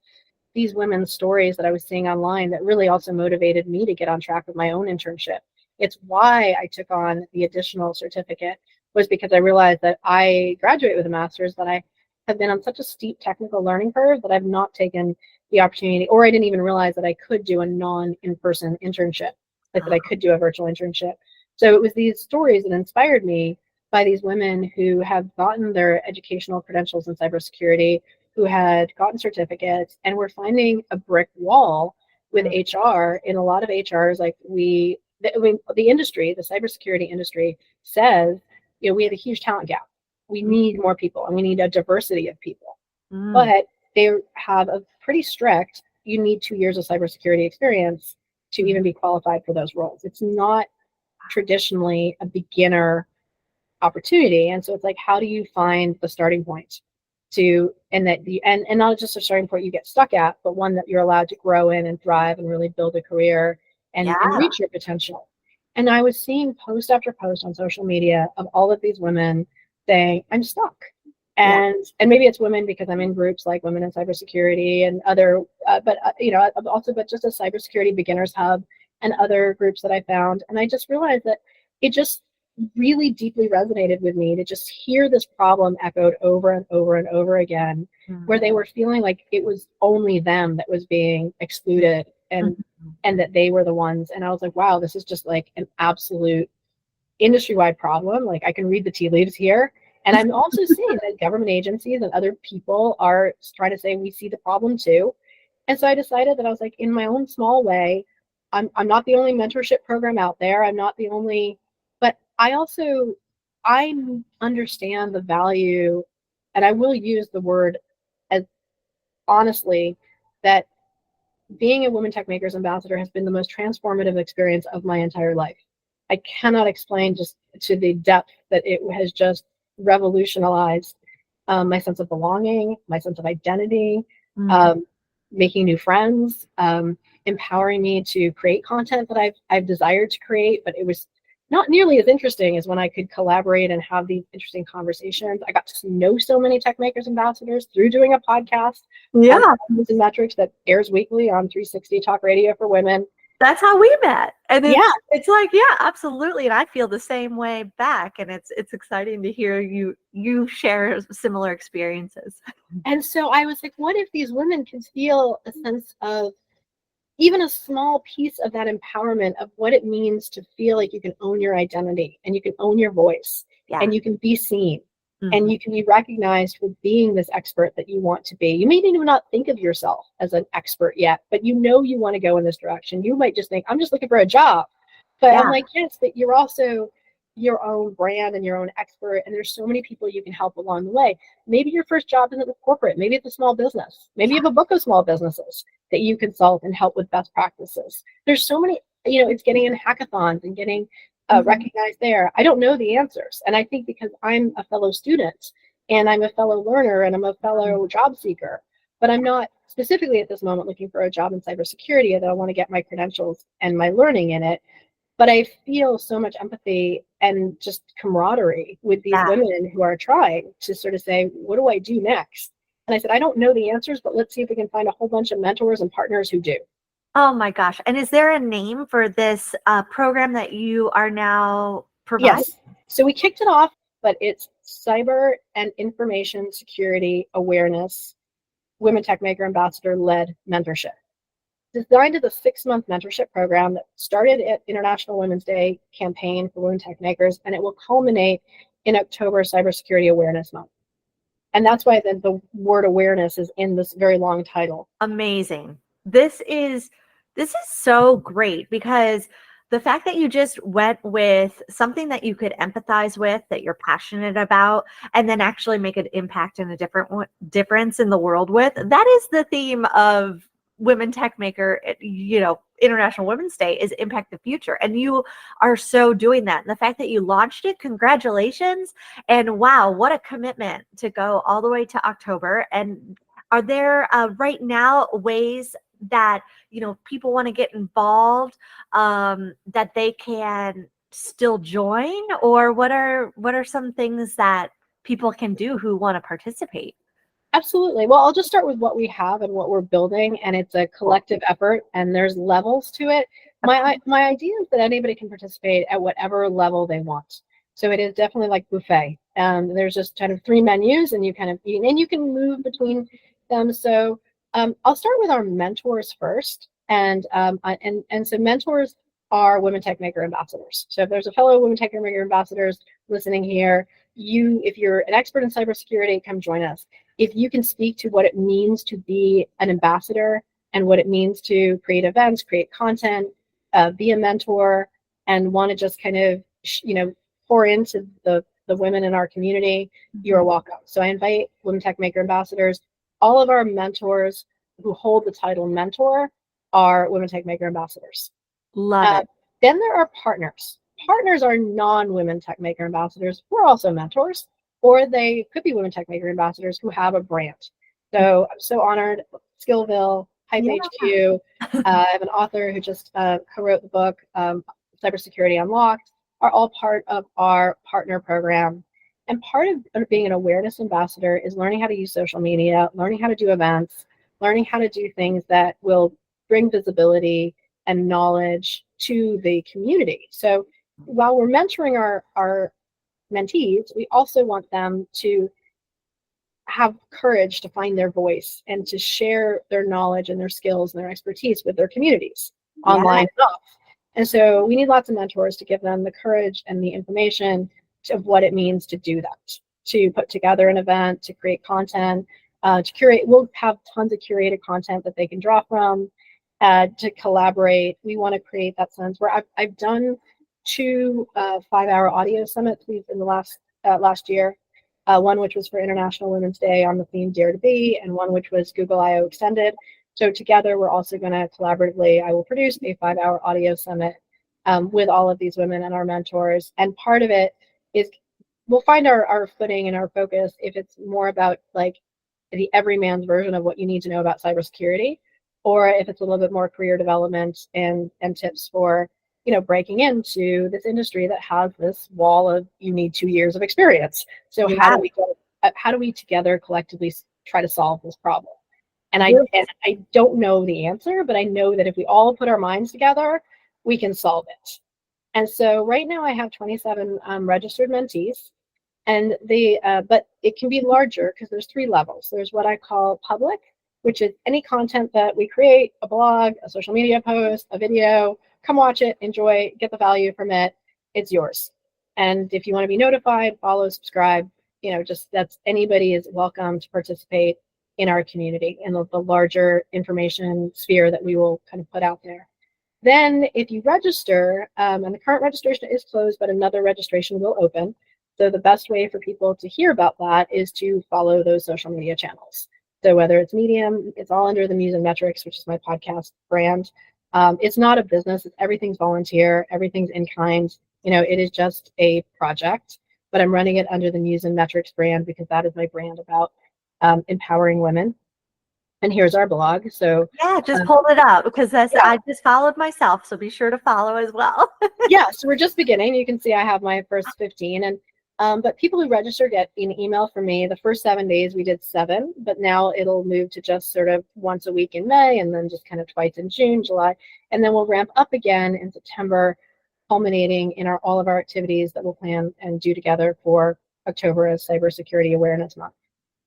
Speaker 3: these women's stories that I was seeing online that really also motivated me to get on track with my own internship. It's why I took on the additional certificate, was because I realized that I graduate with a master's, but I have been on such a steep technical learning curve that I've not taken the opportunity, or I didn't even realize that I could do a non-in-person internship, like that I could do a virtual internship. So it was these stories that inspired me, by these women who have gotten their educational credentials in cybersecurity, who had gotten certificates, and were finding a brick wall with HR. In a lot of HRs, like the industry, the cybersecurity industry says, we have a huge talent gap. We need more people, and we need a diversity of people. But they have a pretty strict, you need 2 years of cybersecurity experience to even be qualified for those roles. It's not traditionally a beginner opportunity. And so it's like, how do you find the starting point and not just a starting point you get stuck at, but one that you're allowed to grow in and thrive and really build a career and reach your potential. And I was seeing post after post on social media of all of these women saying, I'm stuck. And maybe it's women because I'm in groups like Women in Cybersecurity and other, but just a cybersecurity beginners hub and other groups that I found. And I just realized that it just really deeply resonated with me to just hear this problem echoed over and over and over again, where they were feeling like it was only them that was being excluded, and that they were the ones. And I was like, wow, this is just like an absolute industry-wide problem. Like, I can read the tea leaves here. And I'm also seeing that government agencies and other people are trying to say, we see the problem too. And so I decided that I was like, in my own small way, I'm not the only mentorship program out there. I'm not the only, but I understand the value, and I will use the word as honestly, that being a Women Techmakers Ambassador has been the most transformative experience of my entire life. I cannot explain just to the depth that it has just revolutionized my sense of belonging, my sense of identity, making new friends, empowering me to create content that I've desired to create, but it was not nearly as interesting as when I could collaborate and have these interesting conversations. I got to know so many Techmakers Ambassadors through doing a podcast, Muse and Metrics, that airs weekly on 360 Talk Radio for Women.
Speaker 4: That's how we met. And it's like, yeah, absolutely. And I feel the same way back. And it's exciting to hear you share similar experiences.
Speaker 3: And so I was like, what if these women could feel a sense of even a small piece of that empowerment of what it means to feel like you can own your identity and you can own your voice and you can be seen and you can be recognized for being this expert that you want to be. You may even not think of yourself as an expert yet, but you know you want to go in this direction. You might just think, I'm just looking for a job. But I'm like, yes, but you're also your own brand and your own expert, and there's so many people you can help along the way. Maybe your first job isn't with corporate, maybe it's a small business, maybe you have a book of small businesses that you consult and help with best practices. There's so many, it's getting in hackathons and getting recognized there. I don't know the answers, and I think because I'm a fellow student and I'm a fellow learner and I'm a fellow job seeker, but I'm not specifically at this moment looking for a job in cybersecurity, that I want to get my credentials and my learning in it. But I feel so much empathy and just camaraderie with these women who are trying to sort of say, what do I do next? And I said, I don't know the answers, but let's see if we can find a whole bunch of mentors and partners who do.
Speaker 4: Oh my gosh. And is there a name for this program that you are now providing?
Speaker 3: Yes. So we kicked it off, but it's Cyber and Information Security Awareness Women Techmaker Ambassador-led Mentorship. Designed as a 6-month mentorship program that started at International Women's Day campaign for Women Techmakers, and it will culminate in October Cybersecurity Awareness Month. And that's why the word awareness is in this very long title.
Speaker 4: Amazing. This is so great, because the fact that you just went with something that you could empathize with, that you're passionate about, and then actually make an impact and a difference in the world with, that is the theme of Women Techmaker, International Women's Day, is impact the future. And you are so doing that. And the fact that you launched it, congratulations. And wow, what a commitment to go all the way to October. And are there right now ways that, people want to get involved, that they can still join? Or what are some things that people can do who want to participate?
Speaker 3: Absolutely. Well, I'll just start with what we have and what we're building, and it's a collective effort, and there's levels to it. My idea is that anybody can participate at whatever level they want. So it is definitely like buffet. There's just kind of 3 menus, and you kind of eat, and you can move between them. So I'll start with our mentors first, and so mentors are Women Techmaker Ambassadors. So if there's a fellow Women Techmaker Ambassadors listening here, if you're an expert in cybersecurity, come join us. If you can speak to what it means to be an ambassador and what it means to create events, create content, be a mentor, and want to just kind of, pour into the women in our community, you're welcome. So I invite Women Techmaker Ambassadors. All of our mentors who hold the title mentor are Women Techmaker Ambassadors.
Speaker 4: Love it.
Speaker 3: Then there are partners. Partners are non-Women Techmaker Ambassadors who are also mentors, or they could be Women Techmaker Ambassadors who have a brand. So I'm so honored. SkillVill, HypeHQ. I have an author who just co-wrote the book, Cybersecurity Unlocked, are all part of our partner program. And part of being an awareness ambassador is learning how to use social media, learning how to do events, learning how to do things that will bring visibility and knowledge to the community. So while we're mentoring our mentees, we also want them to have courage to find their voice and to share their knowledge and their skills and their expertise with their communities, online and off. And so we need lots of mentors to give them the courage and the information of what it means to do that, to put together an event, to create content, to curate. We'll have tons of curated content that they can draw from, to collaborate. We want to create that sense where I've done 2 5-hour audio summits in the last year. One which was for International Women's Day on the theme Dare to Be, and one which was Google I/O Extended. So together, we're also going to collaboratively, I will produce a 5-hour audio summit with all of these women and our mentors. And part of it is we'll find our footing and our focus if it's more about like the everyman's version of what you need to know about cybersecurity, or if it's a little bit more career development and tips for breaking into this industry that has this wall of you need 2 years of experience. So how do we together collectively try to solve this problem? And I don't know the answer, but I know that if we all put our minds together, we can solve it. And so right now I have 27 registered mentees, and but it can be larger because there's 3 levels. There's what I call public, which is any content that we create, a blog, a social media post, a video. Come watch it, enjoy, get the value from it. It's yours. And if you want to be notified, follow, subscribe, just anybody is welcome to participate in our community and the larger information sphere that we will kind of put out there. Then if you register, and the current registration is closed, but another registration will open. So the best way for people to hear about that is to follow those social media channels. So whether it's Medium, it's all under the Muse and Metrics, which is my podcast brand. It's not a business. Everything's volunteer. Everything's in kind. It is just a project, but I'm running it under the Muse and Metrics brand because that is my brand about empowering women. And here's our blog. So
Speaker 4: yeah, just pulled it up because I just followed myself. So be sure to follow as well.
Speaker 3: Yeah, so we're just beginning. You can see I have my first 15, and but people who register get an email from me. The first 7 days we did 7, but now it'll move to just sort of once a week in May, and then just kind of twice in June, July, and then we'll ramp up again in September, culminating in all of our activities that we'll plan and do together for October as Cybersecurity Awareness Month.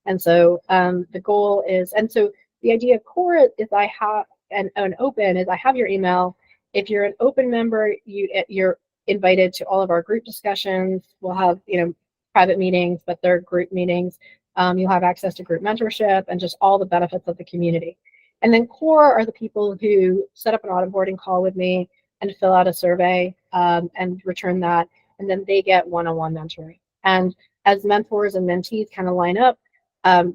Speaker 3: And so the goal is, and so the idea of core is I have an open is I have your email. If you're an open member, you're invited to all of our group discussions. We'll have private meetings, but they're group meetings. You'll have access to group mentorship and just all the benefits of the community. And then core are the people who set up an onboarding call with me and fill out a survey and return that, and then they get one-on-one mentoring. And as mentors and mentees kind of line up,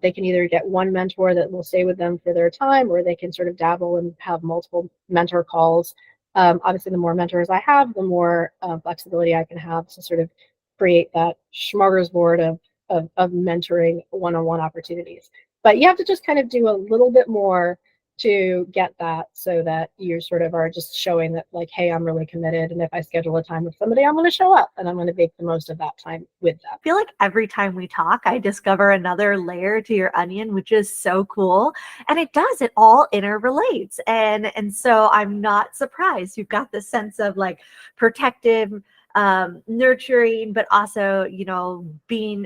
Speaker 3: they can either get one mentor that will stay with them for their time, or they can sort of dabble and have multiple mentor calls. Obviously, the more mentors I have, the more flexibility I can have to sort of create that smorgasbord of mentoring one-on-one opportunities. But you have to just kind of do a little bit more to get that, so that you sort of are just showing that, like, hey, I'm really committed, and if I schedule a time with somebody, I'm going to show up and I'm going to make the most of that time with them.
Speaker 4: I feel like every time we talk, I discover another layer to your onion, which is so cool. And it all interrelates. And so I'm not surprised you've got this sense of like protective, nurturing, but also,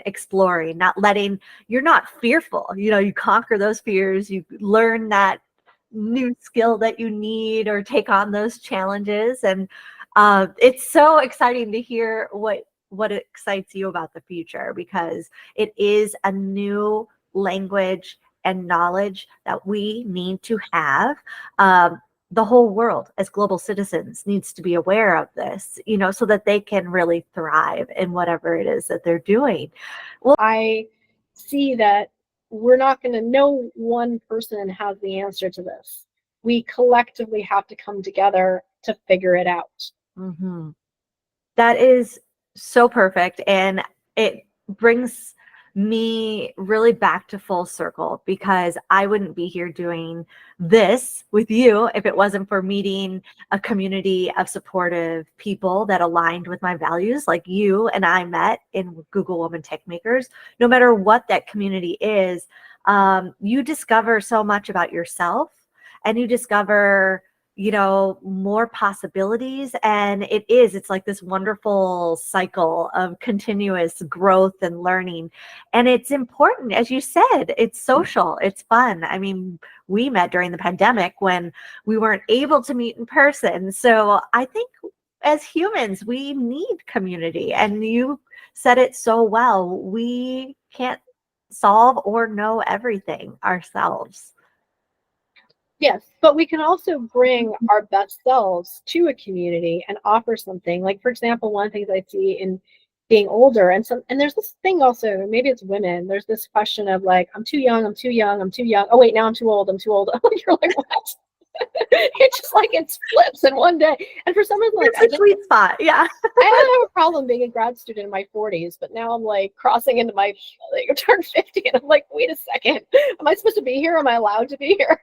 Speaker 4: exploring, you're not fearful, you conquer those fears, you learn that new skill that you need or take on those challenges. And it's so exciting to hear what excites you about the future, because it is a new language and knowledge that we need to have. The whole world as global citizens needs to be aware of this, so that they can really thrive in whatever it is that they're doing.
Speaker 3: Well, I see that we're not going to know one person has the answer to this. We collectively have to come together to figure it out.
Speaker 4: Mm-hmm. That is so perfect. And it brings me really back to full circle, because I wouldn't be here doing this with you if it wasn't for meeting a community of supportive people that aligned with my values, like you and I met in Google Women Techmakers. No matter what that community is, you discover so much about yourself, and you discover more possibilities. And it's like this wonderful cycle of continuous growth and learning. And it's important, as you said, it's social, it's fun. I mean, we met during the pandemic when we weren't able to meet in person. So I think as humans, we need community. And you said it so well. We can't solve or know everything ourselves.
Speaker 3: Yes, but we can also bring our best selves to a community and offer something. Like, for example, one of the things I see in being older, and there's this thing also, maybe it's women, there's this question of like, I'm too young, I'm too young, I'm too young. Oh wait, now I'm too old, I'm too old. You're like, what? It's just like it flips in one day. And for some reason, like,
Speaker 4: it's a sweet spot. Yeah.
Speaker 3: I don't have a problem being a grad student in my 40s, but now I'm like crossing into my, like, I turned 50, and I'm like, wait a second, am I supposed to be here? Am I allowed to be here?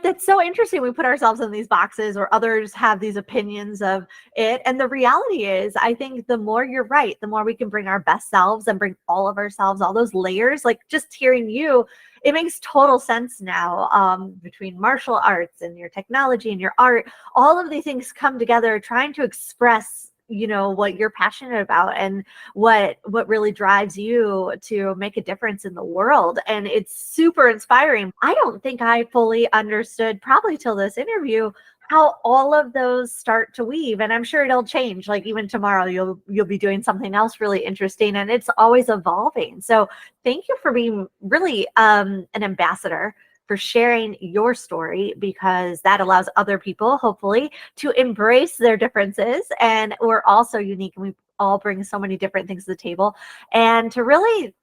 Speaker 4: That's so interesting. We put ourselves in these boxes, or others have these opinions of it. And the reality is, I think the more you're right, the more we can bring our best selves and bring all of ourselves, all those layers. Like just hearing you, it makes total sense now, between martial arts and your technology and your art. All of these things come together trying to express what you're passionate about and what really drives you to make a difference in the world. And it's super inspiring. I don't think I fully understood, probably till this interview, how all of those start to weave. And I'm sure it'll change. Like even tomorrow, you'll be doing something else really interesting, and it's always evolving. So thank you for being really an ambassador, for sharing your story, because that allows other people, hopefully, to embrace their differences. And we're all so unique, and we all bring so many different things to the table, and to really,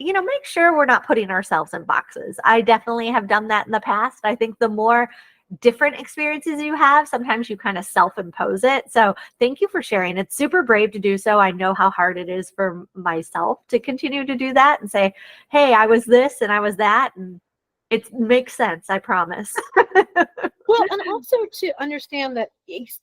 Speaker 4: make sure we're not putting ourselves in boxes. I definitely have done that in the past. I think the more different experiences you have, sometimes you kind of self-impose it. So thank you for sharing. It's super brave to do so. I know how hard it is for myself to continue to do that and say, hey, I was this and I was that, and it makes sense, I promise.
Speaker 3: Well, and also to understand that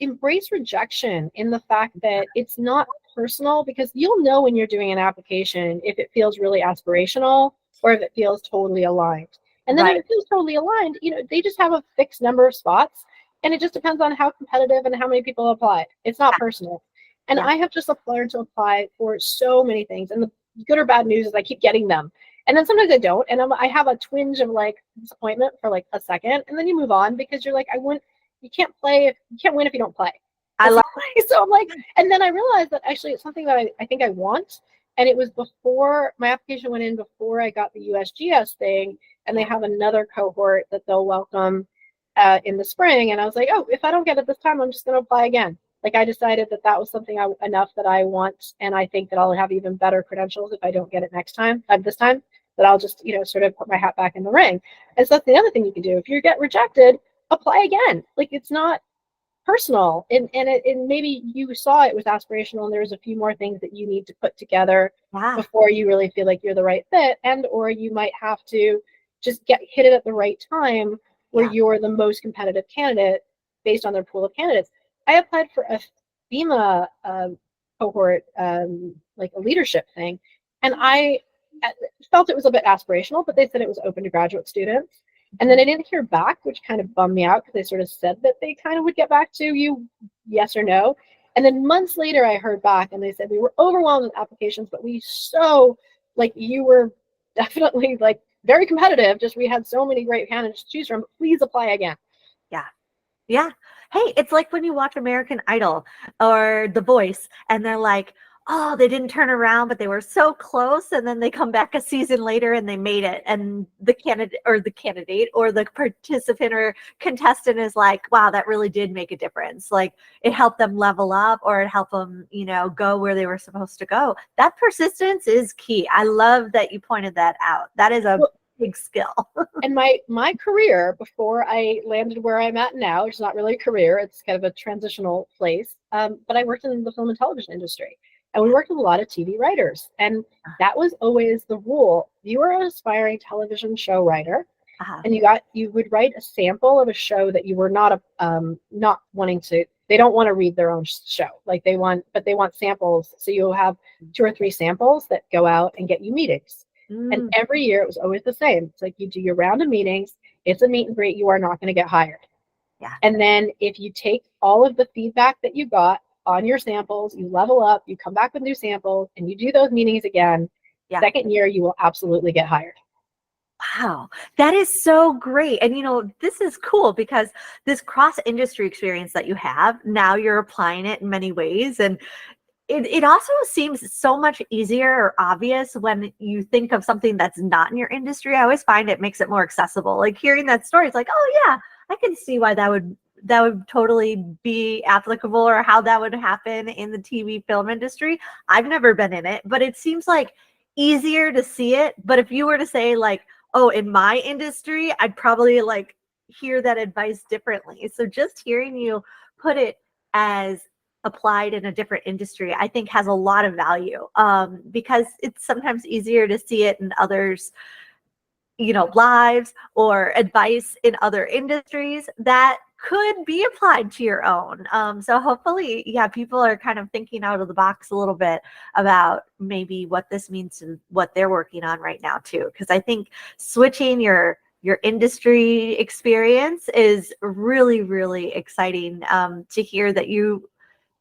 Speaker 3: embrace rejection in the fact that it's not personal, because you'll know when you're doing an application if it feels really aspirational or if it feels totally aligned. And then if it feels totally aligned, they just have a fixed number of spots, and it just depends on how competitive and how many people apply. It's not personal. And I have just learned to apply for so many things. And the good or bad news is I keep getting them. And then sometimes I don't, and I have a twinge of like disappointment for like a second, and then you move on because you're like, you can't win if you don't play. So I'm like, and then I realized that actually it's something that I think I want, and it was before my application went in, before I got the USGS thing, and they have another cohort that they'll welcome in the spring, and I was like, oh, if I don't get it this time, I'm just going to apply again. Like I decided that was something enough that I want, and I think that I'll have even better credentials if I don't get it this time, that I'll just, sort of put my hat back in the ring. And so that's the other thing you can do. If you get rejected, apply again. Like it's not personal. And maybe you saw it was aspirational, and there's a few more things that you need to put together before you really feel like you're the right fit. Or you might have to just hit it at the right time where you're the most competitive candidate based on their pool of candidates. I applied for a FEMA cohort, like a leadership thing, and I felt it was a bit aspirational, but they said it was open to graduate students. And then I didn't hear back, which kind of bummed me out, because they sort of said that they kind of would get back to you, yes or no. And then months later, I heard back, and they said, we were overwhelmed with applications, but you were definitely like very competitive. Just we had so many great candidates to choose from. Please apply again.
Speaker 4: Yeah. Hey, it's like when you watch American Idol or The Voice, and they're like, oh, they didn't turn around, but they were so close. And then they come back a season later and they made it. And the candidate or the participant or contestant is like, wow, that really did make a difference. Like it helped them level up, or it helped them, go where they were supposed to go. That persistence is key. I love that you pointed that out. That is a big skill.
Speaker 3: And my career before I landed where I'm at now, which is not really a career, it's kind of a transitional place. But I worked in the film and television industry. And we worked with a lot of TV writers, and that was always the rule. You were an aspiring television show writer, and you would write a sample of a show that you were not wanting to. They don't want to read their own show, but they want samples. So you'll have 2 or 3 samples that go out and get you meetings. And every year it was always the same. It's like you do your round of meetings. It's a meet and greet. You are not going to get hired. And then if you take all of the feedback that you got on your samples, you level up, you come back with new samples, and you do those meetings again, second year, you will absolutely get hired.
Speaker 4: Wow, that is so great. And, this is cool because this cross-industry experience that you have, now you're applying it in many ways. And it also seems so much easier or obvious when you think of something that's not in your industry. I always find it makes it more accessible. Like hearing that story, it's like, oh yeah, I can see why that would totally be applicable, or how that would happen in the TV film industry. I've never been in it, but it seems like easier to see it. But if you were to say like, oh, in my industry, I'd probably like hear that advice differently. So just hearing you put it as applied in a different industry, I think has a lot of value, because it's sometimes easier to see it in others lives or advice in other industries that could be applied to your own. So hopefully, yeah, people are kind of thinking out of the box a little bit about maybe what this means to what they're working on right now too. Because I think switching your industry experience is really, really exciting to hear that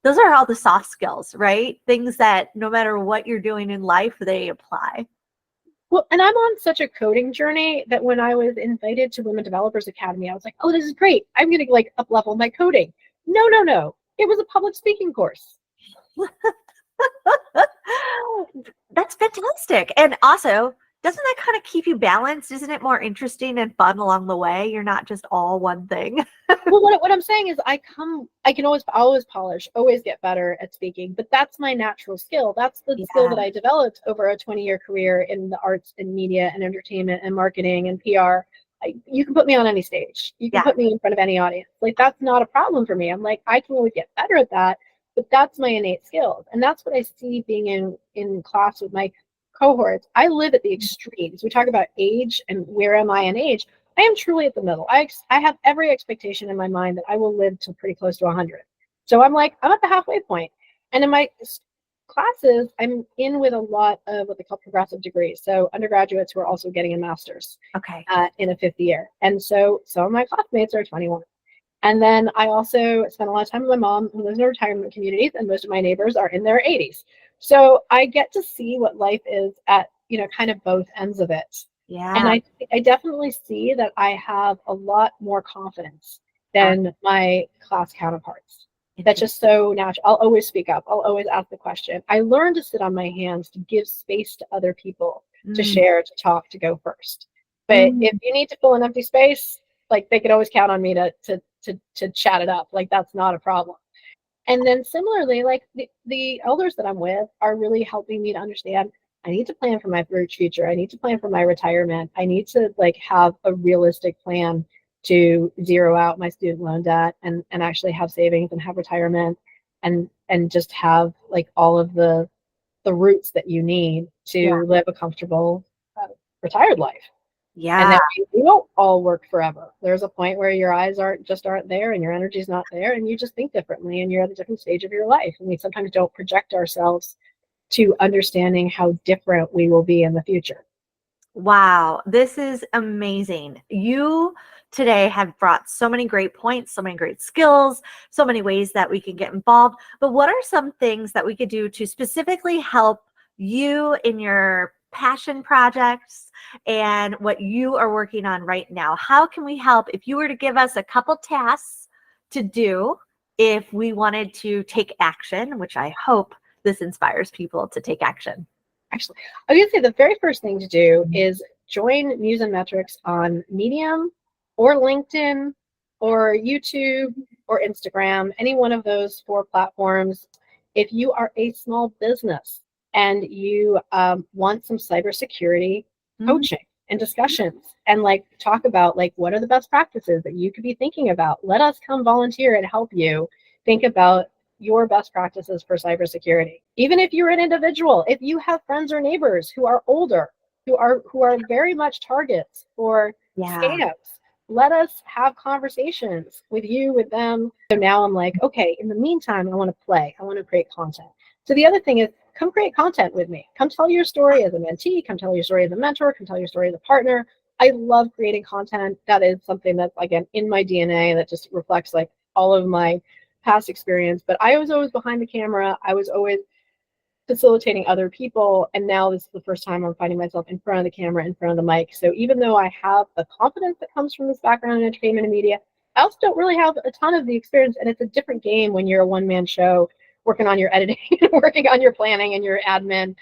Speaker 4: those are all the soft skills, right? Things that no matter what you're doing in life, they apply.
Speaker 3: Well, and I'm on such a coding journey that when I was invited to Women Developers Academy, I was like, oh, this is great. I'm going to like up level my coding. No. It was a public speaking course.
Speaker 4: That's fantastic. And also, doesn't that kind of keep you balanced? Isn't it more interesting and fun along the way? You're not just all one thing.
Speaker 3: Well, what I'm saying is I can always polish, always get better at speaking, but that's my natural skill. That's the skill that I developed over a 20-year career in the arts and media and entertainment and marketing and PR. You can put me on any stage. You can put me in front of any audience. Like, that's not a problem for me. I'm like, I can always get better at that, but that's my innate skills. And that's what I see being in class with my cohorts. I live at the extremes. We talk about age and where am I in age. I am truly at the middle. I have every expectation in my mind that I will live to pretty close to 100. So I'm at the halfway point. And in my classes, I'm in with a lot of what they call progressive degrees. So undergraduates who are also getting a master's in a fifth year. And so some of my classmates are 21. And then I also spend a lot of time with my mom who lives in retirement communities, and most of my neighbors are in their 80s. So I get to see what life is at, kind of both ends of it.
Speaker 4: Yeah.
Speaker 3: And I definitely see that I have a lot more confidence than my class counterparts. That's just so natural. I'll always speak up. I'll always ask the question. I learned to sit on my hands, to give space to other people, to share, to talk, to go first. But if you need to fill an empty space, like, they could always count on me to chat it up. Like, that's not a problem. And then similarly, like the elders that I'm with are really helping me to understand I need to plan for my future. I need to plan for my retirement. I need to have a realistic plan to zero out my student loan debt and actually have savings and have retirement and just have all of the roots that you need to live a comfortable retired life.
Speaker 4: Yeah.
Speaker 3: And that we won't all work forever. There's a point where your eyes aren't there and your energy's not there and you just think differently and you're at a different stage of your life. And we sometimes don't project ourselves to understanding how different we will be in the future.
Speaker 4: Wow, this is amazing. You today have brought so many great points, so many great skills, so many ways that we can get involved. But what are some things that we could do to specifically help you in your passion projects and what you are working on right now? How can we help? If you were to give us a couple tasks to do if we wanted to take action, which I hope this inspires people to take action.
Speaker 3: Actually, I was going to say the very first thing to do is join Muse and Metrics on Medium or LinkedIn or YouTube or Instagram, any one of those 4 platforms. If you are a small business and you want some cybersecurity coaching and discussions and talk about what are the best practices that you could be thinking about, let us come volunteer and help you think about your best practices for cybersecurity. Even if you're an individual, if you have friends or neighbors who are older, who are very much targets for scams, let us have conversations with you, with them. So now I'm like, okay, in the meantime, I want to play. I want to create content. So the other thing is, come create content with me. Come tell your story as a mentee. Come tell your story as a mentor. Come tell your story as a partner. I love creating content. That is something that's, again, in my DNA that just reflects all of my past experience. But I was always behind the camera. I was always facilitating other people. And now this is the first time I'm finding myself in front of the camera, in front of the mic. So even though I have the confidence that comes from this background in entertainment and media, I also don't really have a ton of the experience. And it's a different game when you're a one-man show, working on your editing, working on your planning and your admin.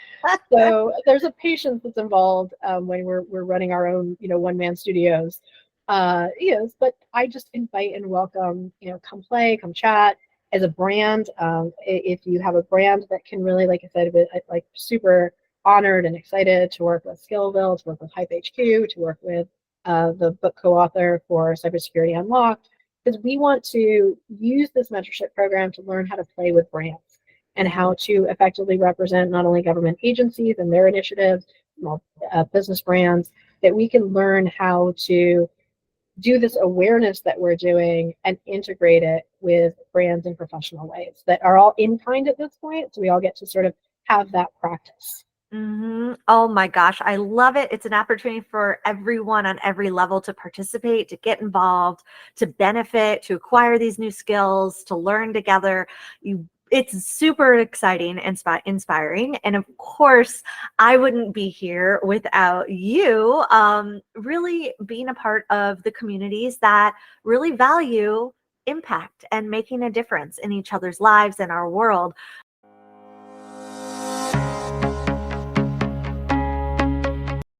Speaker 3: So there's a patience that's involved when we're running our own, one-man studios. But I just invite and welcome, come play, come chat. As a brand, if you have a brand that can really, like I said, super honored and excited to work with SkillVill, to work with HypeHQ, to work with the book co-author for Cybersecurity Unlocked, because we want to use this mentorship program to learn how to play with brands and how to effectively represent not only government agencies and their initiatives, small business brands, that we can learn how to do this awareness that we're doing and integrate it with brands in professional ways that are all in kind at this point. So we all get to sort of have that practice.
Speaker 4: Oh my gosh, I love it. It's an opportunity for everyone on every level to participate, to get involved, to benefit, to acquire these new skills, to learn together. It's super exciting and inspiring. And of course, I wouldn't be here without you really being a part of the communities that really value impact and making a difference in each other's lives and our world.